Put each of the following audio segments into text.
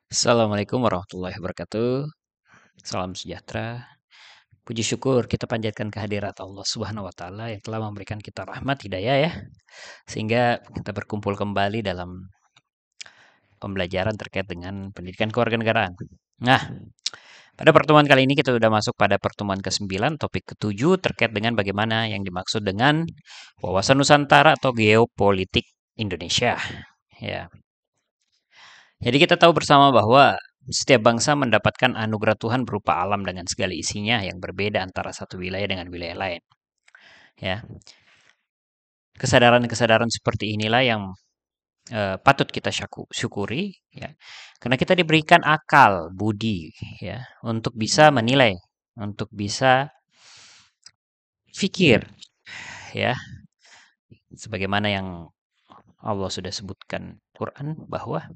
Assalamualaikum warahmatullahi wabarakatuh. Salam sejahtera. Puji syukur kita panjatkan kehadirat Allah Subhanahu wa taala yang telah memberikan kita rahmat hidayah ya, sehingga kita berkumpul kembali dalam pembelajaran terkait dengan pendidikan kewarganegaraan. Nah, pada pertemuan kali ini kita sudah masuk pada pertemuan ke-9, topik ke-7 terkait dengan bagaimana yang dimaksud dengan wawasan Nusantara atau geopolitik Indonesia. Ya. Jadi kita tahu bersama bahwa setiap bangsa mendapatkan anugerah Tuhan berupa alam dengan segala isinya yang berbeda antara satu wilayah dengan wilayah lain. Ya, kesadaran-kesadaran seperti inilah yang patut kita syukuri, ya, karena kita diberikan akal, budi, ya, untuk bisa menilai, untuk bisa fikir, ya, sebagaimana yang Allah sudah sebutkan Quran bahwa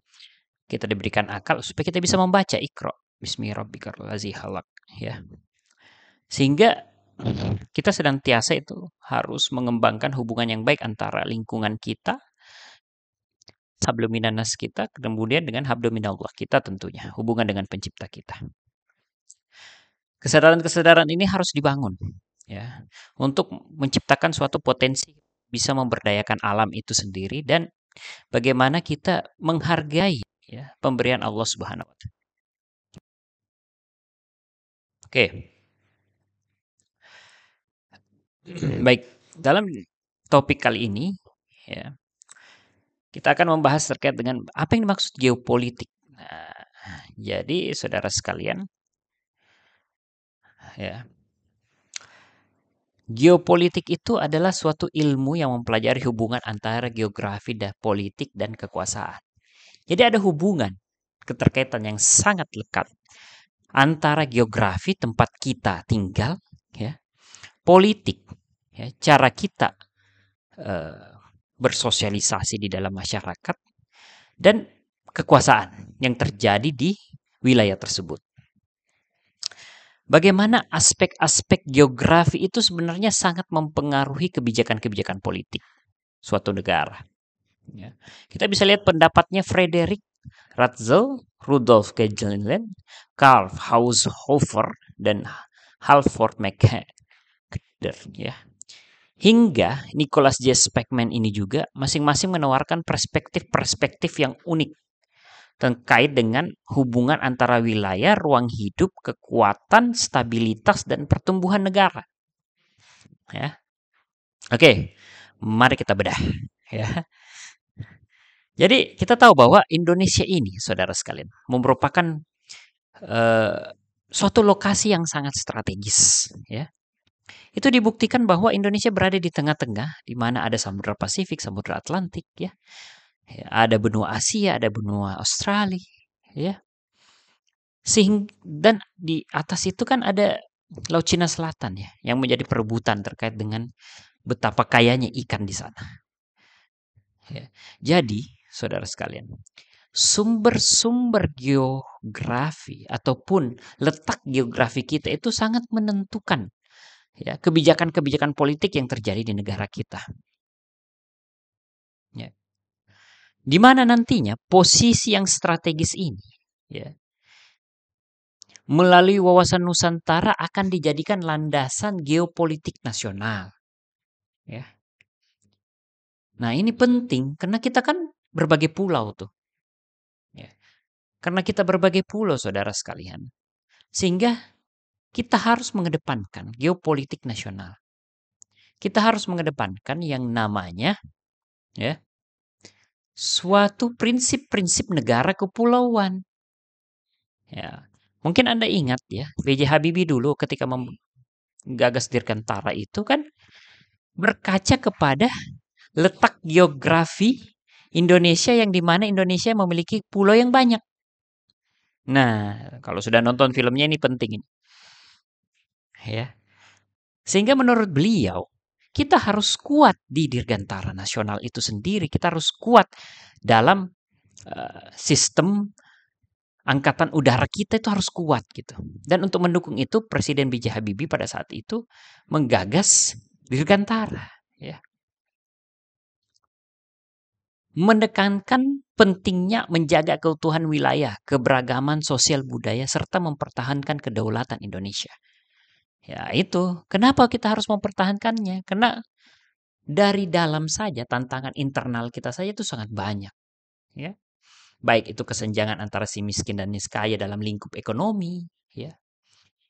kita diberikan akal supaya kita bisa membaca Iqra Bismillahirrahmanirrahim halak, ya. Sehingga kita senantiasa itu harus mengembangkan hubungan yang baik antara lingkungan kita, habluminanas kita, kemudian dengan habluminallah kita tentunya, hubungan dengan pencipta kita. Kesadaran-kesadaran ini harus dibangun, ya, untuk menciptakan suatu potensi bisa memberdayakan alam itu sendiri dan bagaimana kita menghargai, ya, pemberian Allah Subhanahu wa taala. Oke. Baik, dalam topik kali ini, ya, kita akan membahas terkait dengan apa yang dimaksud geopolitik. Nah, jadi saudara sekalian, ya, geopolitik itu adalah suatu ilmu yang mempelajari hubungan antara geografi dan politik dan kekuasaan. Jadi ada hubungan keterkaitan yang sangat lekat antara geografi tempat kita tinggal, ya, politik, ya, cara kita bersosialisasi di dalam masyarakat, dan kekuasaan yang terjadi di wilayah tersebut. Bagaimana aspek-aspek geografi itu sebenarnya sangat mempengaruhi kebijakan-kebijakan politik suatu negara. Ya. Kita bisa lihat pendapatnya Frederick Ratzel, Rudolf Gelderland, Karl Haushofer, dan Halford McCander. Ya. Hingga Nicholas J. Speckman ini juga masing-masing menawarkan perspektif-perspektif yang unik terkait dengan hubungan antara wilayah, ruang hidup, kekuatan, stabilitas, dan pertumbuhan negara. Ya. Oke, mari kita bedah. Ya. Jadi kita tahu bahwa Indonesia ini, saudara sekalian, merupakan suatu lokasi yang sangat strategis. Ya. Itu dibuktikan bahwa Indonesia berada di tengah-tengah, di mana ada Samudra Pasifik, Samudra Atlantik, ya. Ada benua Asia, ada benua Australia, ya. Dan di atas itu kan ada Laut Cina Selatan, ya, yang menjadi perebutan terkait dengan betapa kayanya ikan di sana. Ya. Jadi, saudara sekalian, sumber-sumber geografi ataupun letak geografi kita itu sangat menentukan, ya, kebijakan-kebijakan politik yang terjadi di negara kita. Ya. Di mana nantinya posisi yang strategis ini, ya, melalui wawasan Nusantara akan dijadikan landasan geopolitik nasional. Ya. Nah, ini penting karena kita kan berbagai pulau tuh. Ya. Karena kita berbagai pulau, saudara sekalian. Sehingga kita harus mengedepankan geopolitik nasional. Kita harus mengedepankan yang namanya, ya, suatu prinsip-prinsip negara kepulauan. Ya. Mungkin Anda ingat, ya, B.J. Habibie dulu ketika menggagas Dirgantara itu kan berkaca kepada letak geografi Indonesia yang dimana Indonesia memiliki pulau yang banyak. Nah, kalau sudah nonton filmnya ini penting ini. Ya. Sehingga menurut beliau, kita harus kuat di Dirgantara Nasional itu sendiri. Kita harus kuat dalam sistem angkatan udara kita itu harus kuat gitu. Dan untuk mendukung itu Presiden B.J. Habibie pada saat itu menggagas Dirgantara, ya. menekankan pentingnya menjaga keutuhan wilayah, keberagaman sosial budaya, serta mempertahankan kedaulatan Indonesia. Ya itu, kenapa kita harus mempertahankannya? Karena dari dalam saja, tantangan internal kita saja itu sangat banyak. Ya. Baik itu kesenjangan antara si miskin dan si kaya dalam lingkup ekonomi. Ya.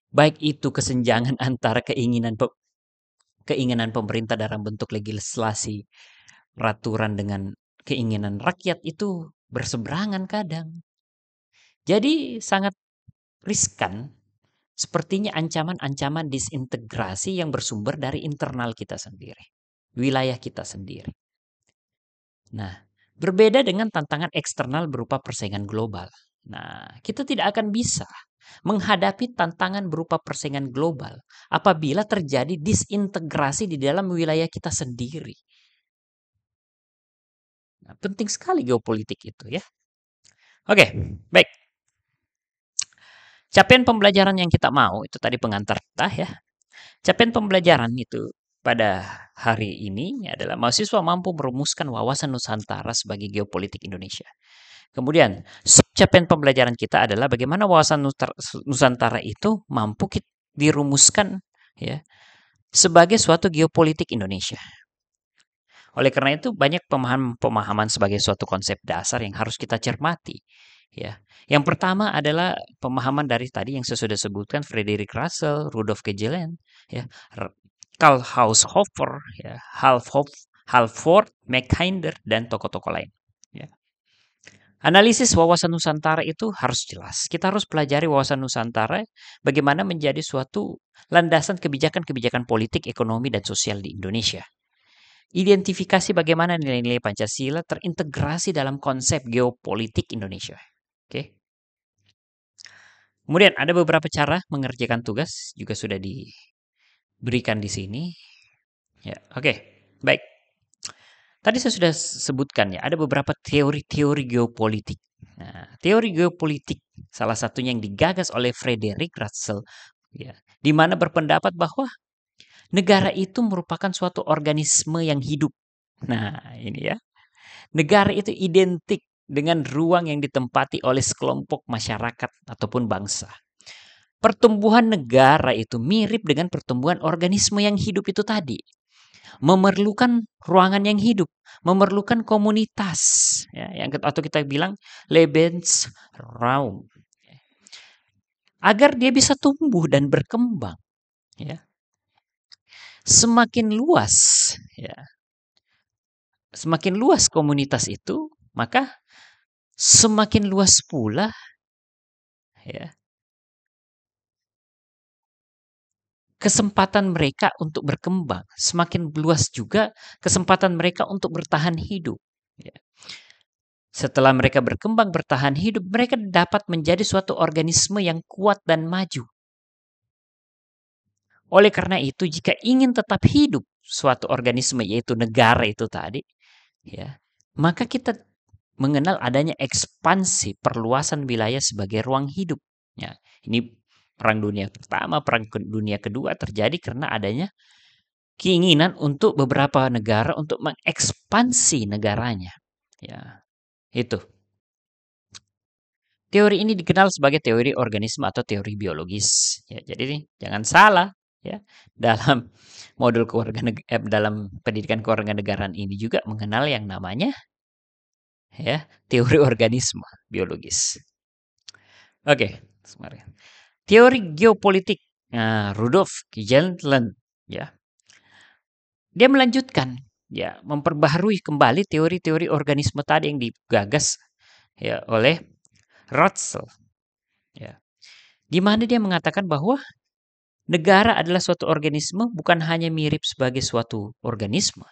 Baik itu kesenjangan antara keinginan pemerintah dalam bentuk legislasi, peraturan dengan keinginan rakyat itu berseberangan kadang. Jadi sangat riskan, sepertinya ancaman-ancaman disintegrasi yang bersumber dari internal kita sendiri, wilayah kita sendiri. Nah, berbeda dengan tantangan eksternal berupa persaingan global. Nah, kita tidak akan bisa menghadapi tantangan berupa persaingan global apabila terjadi disintegrasi di dalam wilayah kita sendiri. Nah, penting sekali geopolitik itu ya. Oke, baik. Capaian pembelajaran yang kita mau itu tadi pengantar kita ya. Capaian pembelajaran itu pada hari ini adalah mahasiswa mampu merumuskan wawasan Nusantara sebagai geopolitik Indonesia. Kemudian, capaian pembelajaran kita adalah bagaimana wawasan Nusantara itu mampu dirumuskan ya sebagai suatu geopolitik Indonesia. Oleh karena itu banyak pemahaman sebagai suatu konsep dasar yang harus kita cermati. Ya, yang pertama adalah pemahaman dari tadi yang saya sudah sebutkan, Frederick Russell, Rudolf Kejelen, ya, Karl Haushofer, ya, Halford, Mackinder, dan tokoh-tokoh lain. Ya. Analisis wawasan Nusantara itu harus jelas. Kita harus pelajari wawasan Nusantara bagaimana menjadi suatu landasan kebijakan-kebijakan politik, ekonomi, dan sosial di Indonesia. Identifikasi bagaimana nilai-nilai Pancasila terintegrasi dalam konsep geopolitik Indonesia. Oke. Kemudian ada beberapa cara mengerjakan tugas juga sudah diberikan di sini. Ya, oke. Baik. Tadi saya sudah sebutkan ya, ada beberapa teori-teori geopolitik. Nah, teori geopolitik salah satunya yang digagas oleh Frederick Russell ya, di mana berpendapat bahwa negara itu merupakan suatu organisme yang hidup. Nah, ini ya. Negara itu identik dengan ruang yang ditempati oleh sekelompok masyarakat ataupun bangsa. Pertumbuhan negara itu mirip dengan pertumbuhan organisme yang hidup itu tadi. Memerlukan ruangan yang hidup, memerlukan komunitas, ya, atau kita bilang Lebensraum, agar dia bisa tumbuh dan berkembang. Ya. Semakin luas, ya, semakin luas komunitas itu, maka semakin luas pula ya kesempatan mereka untuk berkembang, semakin luas juga kesempatan mereka untuk bertahan hidup. Ya. Setelah mereka berkembang, bertahan hidup, mereka dapat menjadi suatu organisme yang kuat dan maju. Oleh karena itu, jika ingin tetap hidup suatu organisme, yaitu negara itu tadi, ya, maka kita mengenal adanya ekspansi perluasan wilayah sebagai ruang hidup. Ya, ini Perang Dunia Pertama, Perang Dunia Kedua terjadi karena adanya keinginan untuk beberapa negara untuk mengekspansi negaranya. Ya, itu. Teori ini dikenal sebagai teori organisme atau teori biologis. Ya, jadi jangan salah ya. Dalam modul dalam pendidikan kewarganegaraan ini juga mengenal yang namanya ya teori organisme biologis. Oke, teori geopolitik. Nah, Rudolf Kejelen ya. Dia melanjutkan ya, memperbaharui kembali teori-teori organisme tadi yang digagas ya oleh Russell. Ya. Di mana dia mengatakan bahwa negara adalah suatu organisme bukan hanya mirip sebagai suatu organisme,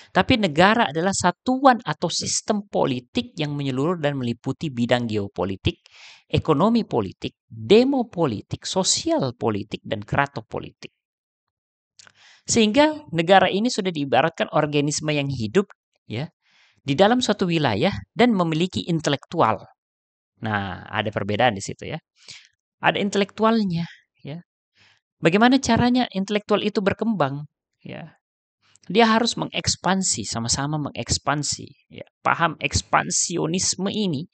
tapi negara adalah satuan atau sistem politik yang menyeluruh dan meliputi bidang geopolitik, ekonomi politik, demopolitik, sosial politik, dan kratopolitik. Sehingga negara ini sudah diibaratkan organisme yang hidup ya di dalam suatu wilayah dan memiliki intelektual. Nah, ada perbedaan di situ ya. Ada intelektualnya ya. Bagaimana caranya intelektual itu berkembang ya? Dia harus mengekspansi, sama-sama mengekspansi. Ya. Paham ekspansionisme ini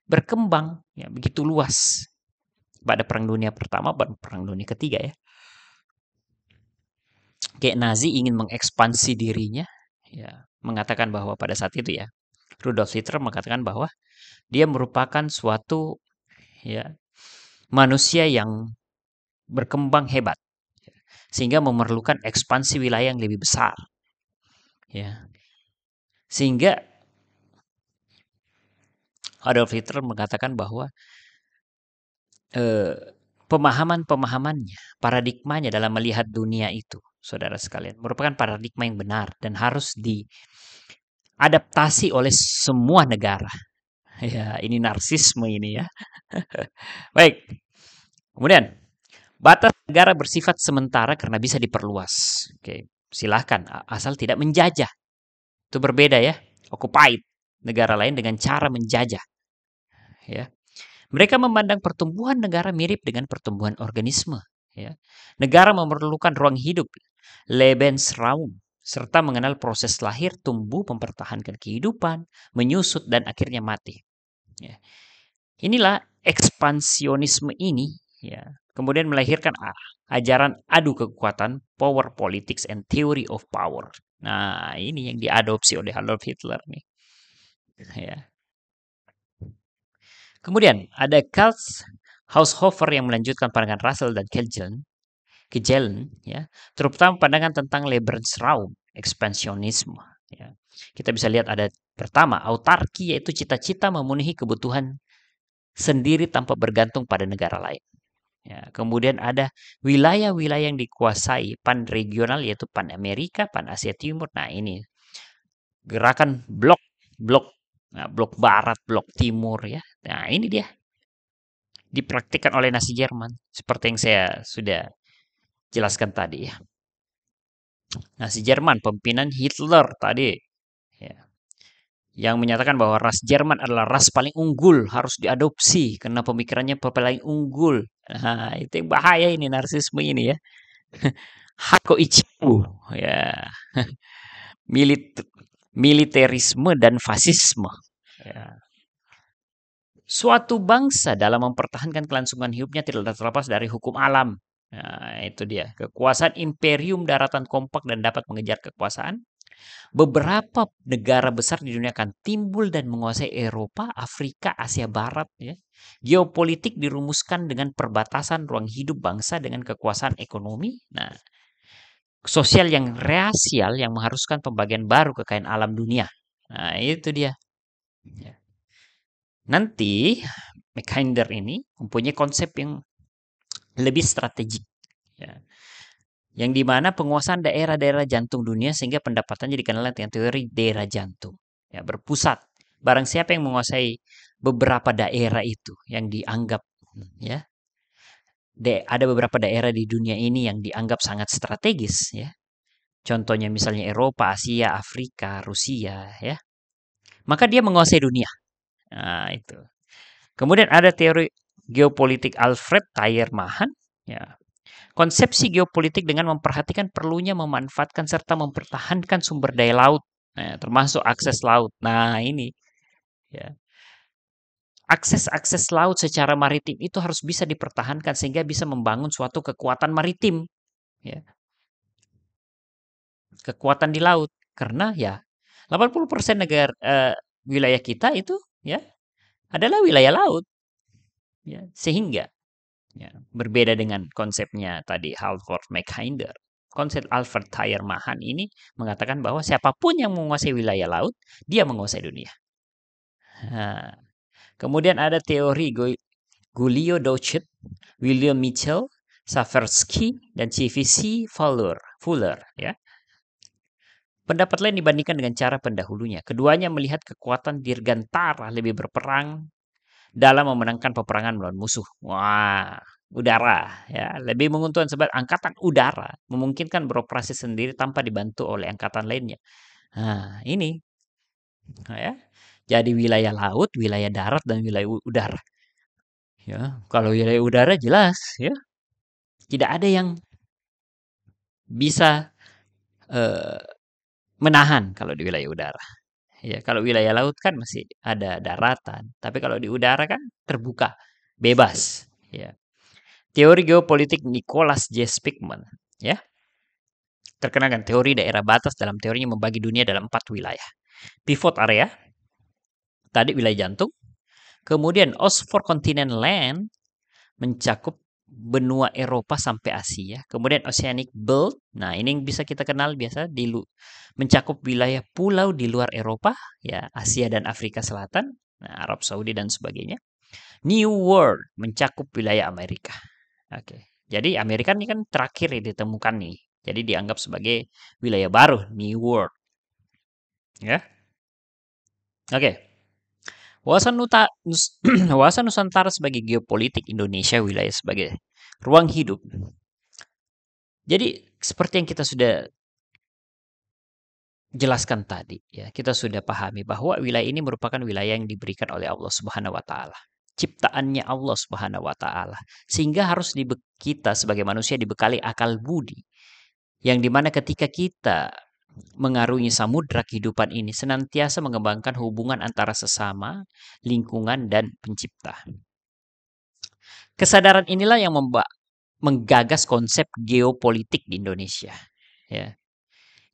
berkembang ya begitu luas pada Perang Dunia Pertama dan Perang Dunia Ketiga ya. Kayak Nazi ingin mengekspansi dirinya, ya, mengatakan bahwa pada saat itu ya, Rudolf Hitler mengatakan bahwa dia merupakan suatu ya manusia yang berkembang hebat sehingga memerlukan ekspansi wilayah yang lebih besar ya. Sehingga Adolf Hitler mengatakan bahwa eh, pemahaman-pemahamannya, paradigmanya dalam melihat dunia itu, saudara sekalian, merupakan paradigma yang benar dan harus diadaptasi oleh semua negara. Ya, ini narsisme ini ya. Baik. Kemudian, batas negara bersifat sementara karena bisa diperluas. Oke, silahkan asal tidak menjajah. Itu berbeda ya. Occupied negara lain dengan cara menjajah. Ya, mereka memandang pertumbuhan negara mirip dengan pertumbuhan organisme. Ya. Negara memerlukan ruang hidup, Lebensraum, serta mengenal proses lahir, tumbuh, mempertahankan kehidupan, menyusut, dan akhirnya mati. Ya. Inilah ekspansionisme ini, ya, kemudian melahirkan ajaran adu kekuatan, power politics and theory of power. Nah, ini yang diadopsi oleh Adolf Hitler nih. Ya. Kemudian ada Karl Haushofer yang melanjutkan pandangan Russell dan Kejelen, ya, terutama pandangan tentang Lebensraum, ekspansionisme. Ya. Kita bisa lihat ada pertama, autarki yaitu cita-cita memenuhi kebutuhan sendiri tanpa bergantung pada negara lain. Ya, kemudian ada wilayah-wilayah yang dikuasai pan regional yaitu pan Amerika, pan Asia Timur. Nah ini gerakan blok, nah, blok Barat, blok Timur ya. Nah ini dia dipraktikkan oleh Nazi Jerman seperti yang saya sudah jelaskan tadi ya. Nazi Jerman, pimpinan Hitler tadi ya, yang menyatakan bahwa ras Jerman adalah ras paling unggul, harus diadopsi karena pemikirannya paling unggul. Nah, itu yang bahaya ini narsisme ini ya. Hako Ichibu ya. Milit militerisme dan fasisme. Ya. Suatu bangsa dalam mempertahankan kelangsungan hidupnya tidak terlepas dari hukum alam. Nah, itu dia. Kekuasaan imperium daratan kompak dan dapat mengejar kekuasaan. Beberapa negara besar di dunia akan timbul dan menguasai Eropa, Afrika, Asia Barat. Ya. Geopolitik dirumuskan dengan perbatasan ruang hidup bangsa dengan kekuasaan ekonomi. Nah, sosial yang rasial yang mengharuskan pembagian baru kekayaan alam dunia. Nah, itu dia. Ya. Nanti Mackinder ini mempunyai konsep yang lebih strategik. Ya. Yang dimana penguasaan daerah-daerah jantung dunia sehingga pendapatannya dikenal dengan teori daerah jantung. Ya, berpusat. Barang siapa yang menguasai beberapa daerah itu yang dianggap ya ada beberapa daerah di dunia ini yang dianggap sangat strategis ya. Contohnya misalnya Eropa, Asia, Afrika, Rusia ya. Maka dia menguasai dunia. Nah, itu. Kemudian ada teori geopolitik Alfred Thayer Mahan ya. Konsepsi geopolitik dengan memperhatikan perlunya memanfaatkan serta mempertahankan sumber daya laut, nah, termasuk akses laut. Nah, ini ya. Akses-akses laut secara maritim itu harus bisa dipertahankan sehingga bisa membangun suatu kekuatan maritim, ya. Kekuatan di laut. Karena ya 80% negara wilayah kita itu ya adalah wilayah laut, ya. Sehingga ya, berbeda dengan konsepnya tadi Halford Mackinder. Konsep Alfred Thayer Mahan ini mengatakan bahwa siapapun yang menguasai wilayah laut, dia menguasai dunia. Nah, kemudian ada teori Giulio Doucet, William Mitchell, Saversky, dan CVC Fuller. Ya. Pendapat lain dibandingkan dengan cara pendahulunya. Keduanya melihat kekuatan dirgantara lebih berperang dalam memenangkan peperangan melawan musuh. Wah, udara ya, lebih menguntungkan sebab angkatan udara memungkinkan beroperasi sendiri tanpa dibantu oleh angkatan lainnya. Nah, ini ya. Jadi wilayah laut, wilayah darat dan wilayah udara. Ya, kalau wilayah udara jelas ya, tidak ada yang bisa menahan kalau di wilayah udara. Ya, kalau wilayah laut kan masih ada daratan, tapi kalau di udara kan terbuka, bebas. Ya. Teori geopolitik Nicholas J. Spikman, ya, terkenal kan teori daerah batas. Dalam teorinya membagi dunia dalam 4 wilayah. Pivot area, tadi wilayah jantung. Kemudian Oxford Continental Land mencakup benua Eropa sampai Asia. Kemudian Oceanic Belt, nah ini yang bisa kita kenal biasa mencakup wilayah pulau di luar Eropa, ya Asia dan Afrika Selatan, nah, Arab Saudi dan sebagainya. New World mencakup wilayah Amerika. Oke, jadi Amerika ini kan terakhir ditemukan nih, jadi dianggap sebagai wilayah baru, New World, ya. Oke. Wawasan Nusantara sebagai geopolitik Indonesia wilayah sebagai ruang hidup. Jadi seperti yang kita sudah jelaskan tadi, ya, kita sudah pahami bahwa wilayah ini merupakan wilayah yang diberikan oleh Allah Subhanahu wa taala. Ciptaannya Allah Subhanahu wa taala. Sehingga harus kita sebagai manusia dibekali akal budi. Yang dimana ketika kita mengarungi samudra kehidupan ini senantiasa mengembangkan hubungan antara sesama, lingkungan, dan pencipta. Kesadaran inilah yang menggagas konsep geopolitik di Indonesia. Ya.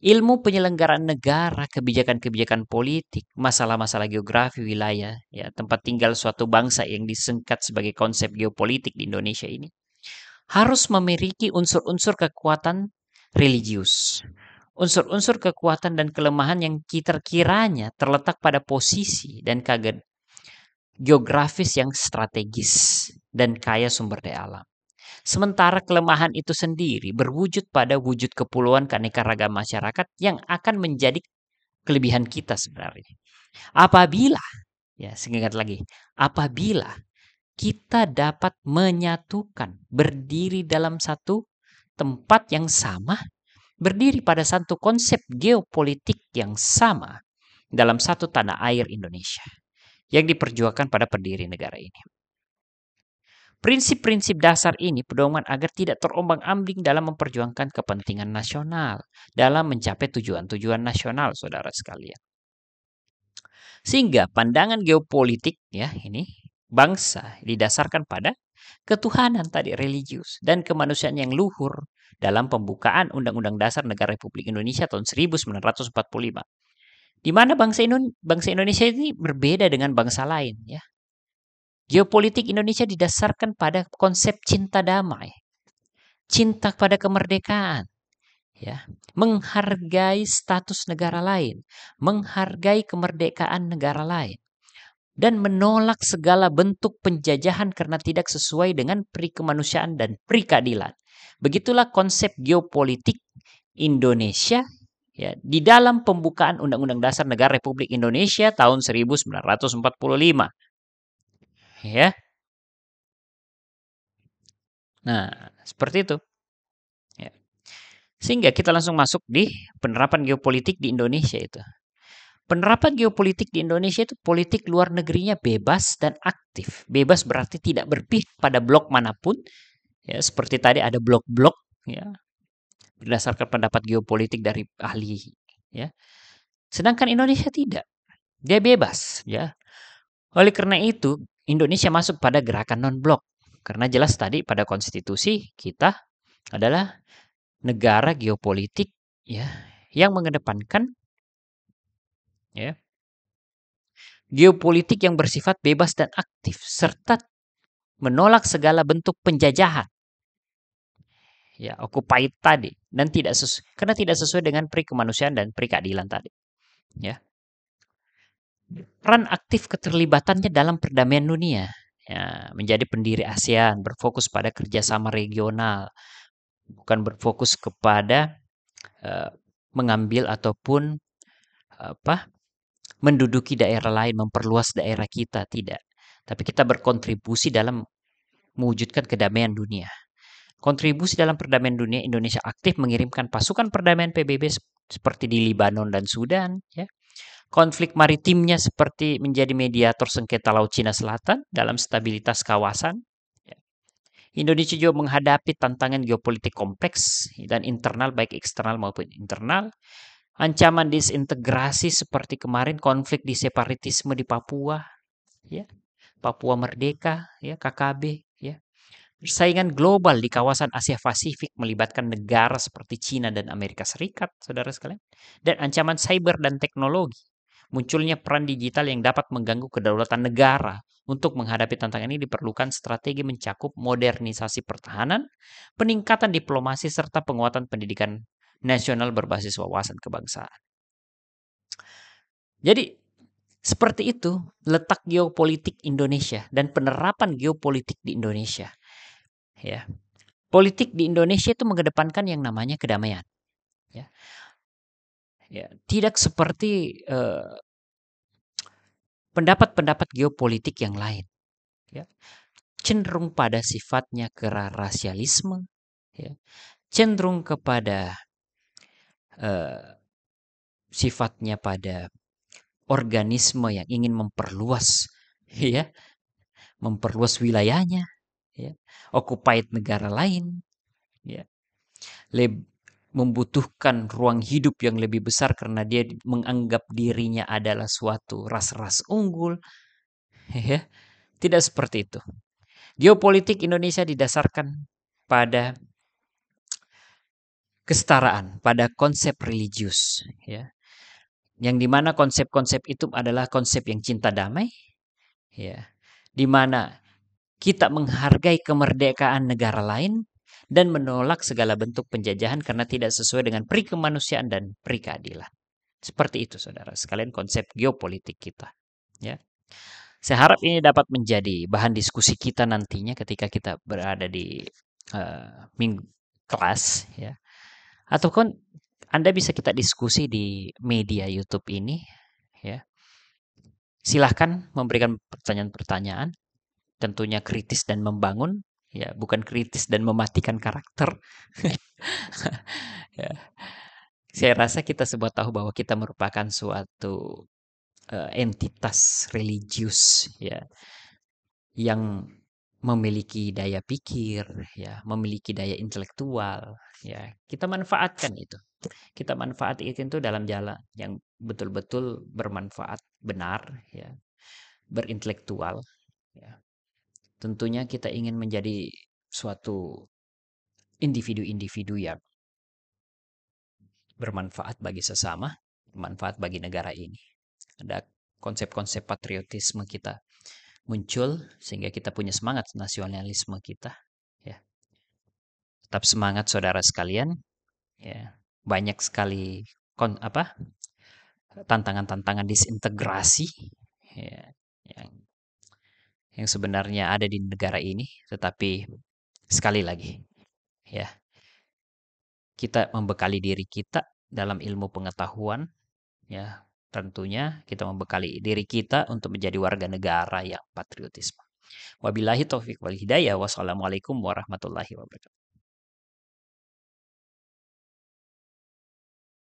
Ilmu penyelenggaraan negara, kebijakan-kebijakan politik, masalah-masalah geografi wilayah, ya, tempat tinggal suatu bangsa yang disingkat sebagai konsep geopolitik di Indonesia ini harus memiliki unsur-unsur kekuatan religius. Unsur-unsur kekuatan dan kelemahan yang kiranya terletak pada posisi dan geografis yang strategis dan kaya sumber daya alam. Sementara kelemahan itu sendiri berwujud pada wujud kepulauan keanekaragaman masyarakat yang akan menjadi kelebihan kita sebenarnya. Apabila, ya seingat lagi, apabila kita dapat menyatukan, berdiri dalam satu tempat yang sama, berdiri pada satu konsep geopolitik yang sama dalam satu tanah air Indonesia yang diperjuangkan pada pendiri negara ini. Prinsip-prinsip dasar ini pedoman agar tidak terombang-ambing dalam memperjuangkan kepentingan nasional, dalam mencapai tujuan-tujuan nasional, saudara sekalian. Sehingga pandangan geopolitik, ya ini bangsa didasarkan pada ketuhanan tadi religius dan kemanusiaan yang luhur dalam pembukaan Undang-Undang Dasar Negara Republik Indonesia tahun 1945. Di mana bangsa Indonesia ini berbeda dengan bangsa lain, ya. Geopolitik Indonesia didasarkan pada konsep cinta damai, cinta pada kemerdekaan, ya, menghargai status negara lain, menghargai kemerdekaan negara lain, dan menolak segala bentuk penjajahan karena tidak sesuai dengan peri kemanusiaan dan peri keadilan. Begitulah konsep geopolitik Indonesia, ya, di dalam pembukaan Undang-Undang Dasar Negara Republik Indonesia tahun 1945. Ya. Nah, seperti itu. Ya. Sehingga kita langsung masuk di penerapan geopolitik di Indonesia itu. Penerapan geopolitik di Indonesia itu politik luar negerinya bebas dan aktif. Bebas berarti tidak berpihak pada blok manapun. Ya, seperti tadi ada blok-blok, ya, berdasarkan pendapat geopolitik dari ahli. Ya. Sedangkan Indonesia tidak. Dia bebas. Ya. Oleh karena itu, Indonesia masuk pada gerakan non-blok. Karena jelas tadi pada konstitusi kita adalah negara geopolitik, ya, yang mengedepankan, ya, geopolitik yang bersifat bebas dan aktif serta menolak segala bentuk penjajahan, ya, occupied tadi, dan karena tidak sesuai dengan peri kemanusiaan dan peri keadilan tadi, ya. Peran aktif keterlibatannya dalam perdamaian dunia, ya, menjadi pendiri ASEAN, berfokus pada kerjasama regional, bukan berfokus kepada mengambil ataupun menduduki daerah lain, memperluas daerah kita, tidak. Tapi kita berkontribusi dalam mewujudkan kedamaian dunia. Kontribusi dalam perdamaian dunia, Indonesia aktif mengirimkan pasukan perdamaian PBB seperti di Libanon dan Sudan, ya. Konflik maritimnya seperti menjadi mediator sengketa Laut Cina Selatan dalam stabilitas kawasan. Indonesia juga menghadapi tantangan geopolitik kompleks dan internal, baik eksternal maupun internal. ancaman disintegrasi seperti kemarin konflik di separatisme di Papua, ya, Papua Merdeka, ya, KKB, ya. Persaingan global di kawasan Asia Pasifik melibatkan negara seperti China dan Amerika Serikat, saudara sekalian, dan ancaman cyber dan teknologi. Munculnya peran digital yang dapat mengganggu kedaulatan negara. Untuk menghadapi tantangan ini diperlukan strategi mencakup modernisasi pertahanan, peningkatan diplomasi, serta penguatan pendidikan nasional berbasis wawasan kebangsaan. Jadi, seperti itu letak geopolitik Indonesia dan penerapan geopolitik di Indonesia. Ya, politik di Indonesia itu mengedepankan yang namanya kedamaian. Ya, ya, tidak seperti pendapat-pendapat geopolitik yang lain. Ya, cenderung pada sifatnya rasialisme. Ya, cenderung kepada sifatnya pada organisme yang ingin memperluas, ya, memperluas wilayahnya, ya, occupied negara lain, ya, membutuhkan ruang hidup yang lebih besar karena dia menganggap dirinya adalah suatu ras-ras unggul, ya, tidak seperti itu. Geopolitik Indonesia didasarkan pada kesetaraan, pada konsep religius, ya, yang dimana konsep-konsep itu adalah konsep yang cinta damai, ya, dimana kita menghargai kemerdekaan negara lain dan menolak segala bentuk penjajahan karena tidak sesuai dengan peri kemanusiaan dan peri keadilan. Seperti itu, saudara sekalian, konsep geopolitik kita. Ya, saya harap ini dapat menjadi bahan diskusi kita nantinya ketika kita berada di minggu kelas, ya. Ataupun Anda bisa kita diskusi di media YouTube ini, ya. Silahkan memberikan pertanyaan-pertanyaan, tentunya kritis dan membangun, ya, bukan kritis dan mematikan karakter. Ya. Saya rasa kita semua tahu bahwa kita merupakan suatu entitas religius, ya, yang memiliki daya pikir, ya, memiliki daya intelektual, ya. Kita manfaatkan itu. Kita manfaatkan itu dalam jalan yang betul-betul bermanfaat, benar, ya, berintelektual, ya. Tentunya kita ingin menjadi suatu individu-individu yang bermanfaat bagi sesama, bermanfaat bagi negara ini. Ada konsep-konsep patriotisme kita muncul sehingga kita punya semangat nasionalisme kita, ya. Tetap semangat, saudara sekalian, ya. Banyak sekali tantangan-tantangan disintegrasi, ya, yang sebenarnya ada di negara ini, tetapi sekali lagi, ya, kita membekali diri kita dalam ilmu pengetahuan, ya, tentunya kita membekali diri kita untuk menjadi warga negara yang patriotisme. Wabillahi taufik wal hidayah. Wassalamualaikum warahmatullahi wabarakatuh.